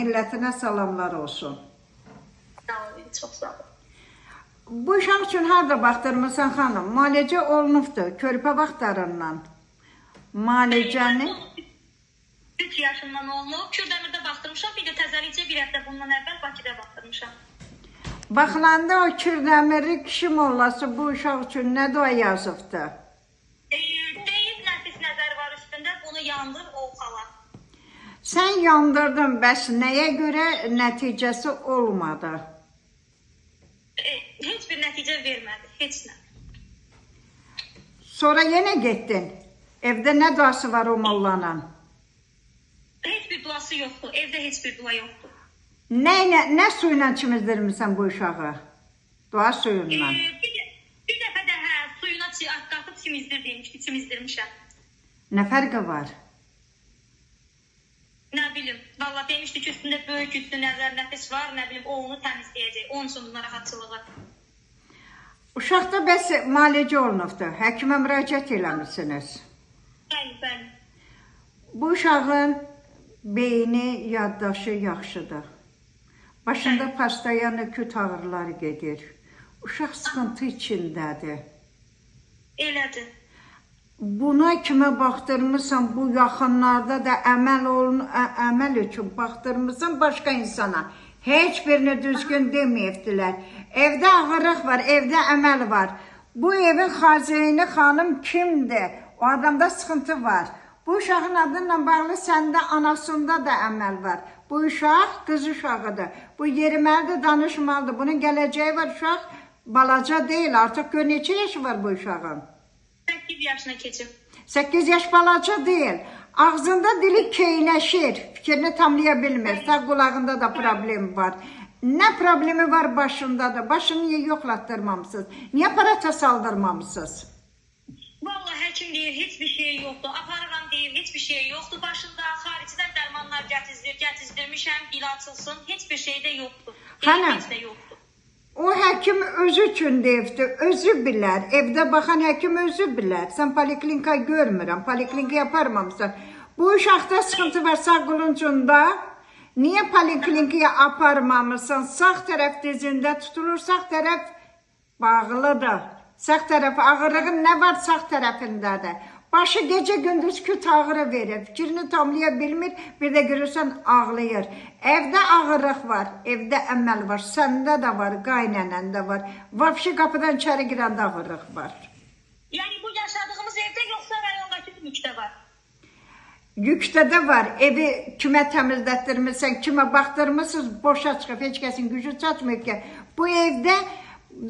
millətinə salamlar olsun. Sağ olun, çox sağ olun. Bu uşaq üçün harada baxdırmısan xanım? Müalicə olunubdur, körpə vaxtlarından. Müalicəni... 3 yaşından olunub. Kürdəmirdə baxdırmışam, bir də təzəlikcə bir həftə bundan əvvəl Bakıda baxdırmışam. Baxılanda o Kürdəmirli kişi mollası bu uşaq üçün nə dua yazıbdır? Deyib nəfis nəzər var üstündə, bunu yandır, ovxala. Sən yandırdın, bəs nəyə görə nəticəsi olmadı? Heç bir nəticə vermədi, heç nə. Sonra yenə getdin. Evdə nə duası var o mollanın? Heç bir duası yoxdur, evdə heç bir dua yoxdur. Nə suyla çimizdirmirsən bu uşağı? Dua suyundan. Bir dəfə də suyuna qatıb çimizdirmişəm. Nə fərqi var? Nə bilim, valla demişdi ki, üstündə böyük üstü nəzər nəfis var, nə bilim, o onu təmizləyəcək, onun üçün narahatçılığı. Uşaqda bəs müalicə olunubdur, həkimə müraciət eləmişsiniz. Bəli. Bu uşağın beyni, yaddaşı yaxşıdır. Başında pastayan küt ağrıları gedir. Uşaq sıxıntı içindədir. Elədir. Buna kimə baxdırmısan, bu yaxınlarda da əməl üçün baxdırmısan başqa insana. Heç birini düzgün deməyibdilər. Evdə ağırlıq var, evdə əməl var. Bu evin xazini xanım kimdir? O adamda sıxıntı var. Bu uşağın adıyla bağlı səndə anasında da əməl var. Bu uşaq qız uşağıdır. Bu yeriməlidir, danışmalıdır. Bunun gələcəyi var, uşaq balaca deyil. Artıq gör neçə yaşı var bu uşağın? 8 yaşına keçib. 8 yaş balaca deyil. Ağzında dili keyləşir, fikrini tamlaya bilmir. Sağ qulağında da problem var. Nə problemi var başındadır? Başını niyə yoxlatdırmamışsınız? Niyə aparata saldırmamışsınız? Vallahi həkim deyir, heç bir şey yoxdur. Aparıram deyir, heç bir şey yoxdur. Başında xaricdən dərmanlar gətizdirmişəm, il açılsın. Heç bir şey də yoxdur. Xanım, heç də yoxdur. o həkim özü üçün deyibdir, özü bilər. Evdə baxan həkim özü bilər. Sən poliklinika görmürəm, poliklinika aparmamısan. Bu uşaqda sıxıntı var sağ qılıncında. Niyə poliklinikaya aparmamısan? Sağ tərəf dizində tutulur, sağ tərəf bağlıdır. Sağ tərəfi ağırlığın nə var sağ tərəfindədir. Başı gecə gündüz küt ağrı verir, fikrini tamlaya bilmir, bir də görürsən ağlayır. Evdə ağırlıq var, evdə əməl var, səndə də var, qaynənəndə var. Vapşı qapıdan içəri girəndə ağırlıq var. Yəni bu yaşadığımız evdə yoxsa rayondakı yükdə var? Yükdə də var, evi kimə təmizlətdirmirsən, kimə baxdırmırsınız, boşa çıxıb, heç kəsin gücü çatmır ki. Bu evdə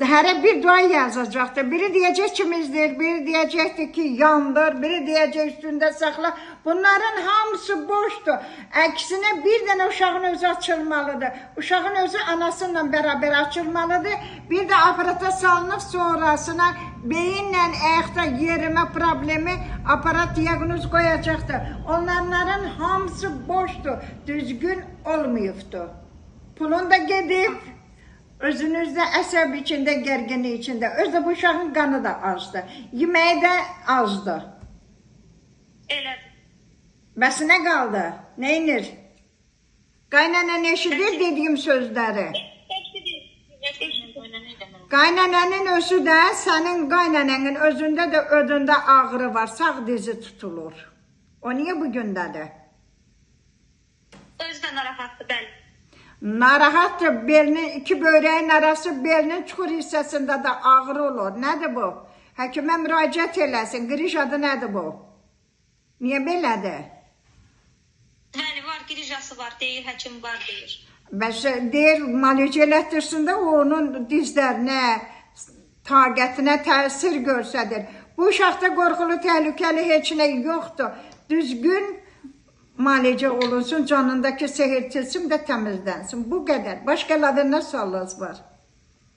hərə bir dua yazacaqdır. Biri deyəcək kimizdir, biri deyəcəkdir ki yandır, biri deyəcək üstündə saxla. Bunların hamısı boşdur. Əksinə bir dənə uşağın özü açılmalıdır. Uşağın özü anasıyla bərabər açılmalıdır. Bir də aparata salınıb sonrasına beyinlə ayaqda yerimə problemi aparat diaqnoz qoyacaqdır. Onların hamısı boşdur, düzgün olmayıbdır. Pulun da gedib. Özünüzdə əsəb içində, gərginlik içində. Özdə bu uşağın qanı da azdır. Yeməyi də azdır. Elədir. Bəs nə qaldı? Nə inir? Qaynənən eşidir dediyim sözləri. Qaynənənin özü də, sənin qaynənənin özündə də ödündə ağrı var. Sağ dizi tutulur. O niyə bu gündədir? Özü də narahatdır, bəli. Narahatdır, belinin, iki böreğin arası belinin çukur hissəsində də ağrı olur. Nədir bu? Həkimə müraciət eləsin. Qrij adı nədir bu? Niyə belədir? Bəli, var, qrijası var, deyir, həkim var, deyir. Bəs deyir, müalicə elətdirsin də onun dizlərinə, taqətinə təsir göstərir. Bu uşaqda qorxulu, təhlükəli heç nə yoxdur. Düzgün müalicə olunsun, canındakı sehir tilsim də təmizlənsin. Bu qədər. Başqa əlavə nə sualınız var?